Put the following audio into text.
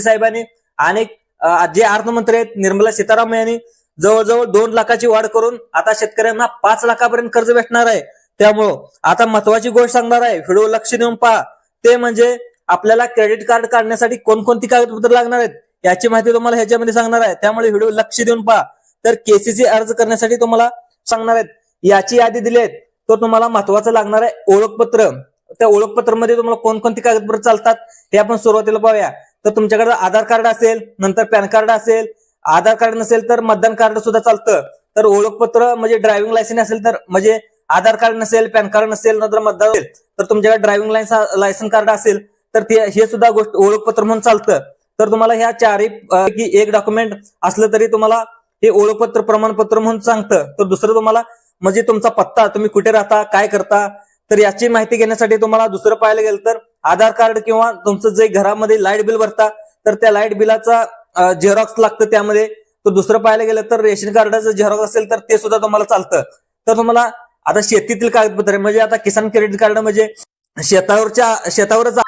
साहेबांनी अनेक जे अर्थमंत्री आहेत निर्मला सीतारामन यांनी जवळजवळ 2 लाखाची वाढ करून आता शेतकऱ्यांना 5 लाखापर्यंत कर्ज भेटणार आहे। त्यामुळं आता महत्वाची गोष्ट सांगणार आहे, व्हिडिओ लक्ष देऊन पहा। ते म्हणजे आपल्याला क्रेडिट कार्ड काढण्यासाठी कोणकोणती कागदपत्र लागणार आहेत याची माहिती तुम्हाला ह्याच्यामध्ये सांगणार आहे, त्यामुळे व्हिडिओ लक्ष देऊन पहा। तर केसीसी अर्ज करण्यासाठी तुम्हाला सांगणार आहेत, याची यादी दिली आहे। तो तुम्हाला महत्वाचं लागणार आहे ओळखपत्र। त्या ओळखपत्रामध्ये तुम्हाला कोणकोणती कागदपत्र चालतात हे आपण सुरुवातीला पाहूया। तर तुमच्याकडे आधार कार्ड असेल, नंतर पॅन कार्ड असेल, आधार कार्ड नसेल तर मतदान कार्ड सुद्धा चालतं। तर ओळखपत्र म्हणजे ड्रायव्हिंग लायसन्स असेल तर, म्हणजे आधार कार्ड नसेल, पॅन कार्ड नसेल, नंतर मतदान असेल तर तुमच्याकडे ड्रायव्हिंग लायसन्स कार्ड असेल तर ते हे सुद्धा गोष्ट ओळखपत्र म्हणून चालतं। तर तुम्हाला ह्या चारही एक डॉक्युमेंट असलं तरी तुम्हाला हे ओळखपत्र प्रमाणपत्र म्हणून सांगतं। तर दुसरं तुम्हाला म्हणजे तुमचा पत्ता, तुम्ही कुठे राहता, काय करता, तर याची माहिती घेण्यासाठी तुम्हाला दुसरं पाहायला गेलं तर आधार कार्ड किंवा तुमचं जे घरामध्ये लाईट बिल भरता तर त्या लाईट बिलाचा झेरॉक्स लागतं त्यामध्ये। तर दुसरं पाहायला गेलं तर रेशन कार्डाचं झेरॉक्स असेल तर ते सुद्धा तुम्हाला चालतं। तर तुम्हाला आता शेतीतील कागदपत्र म्हणजे आता किसान क्रेडिट कार्ड म्हणजे शेतावरच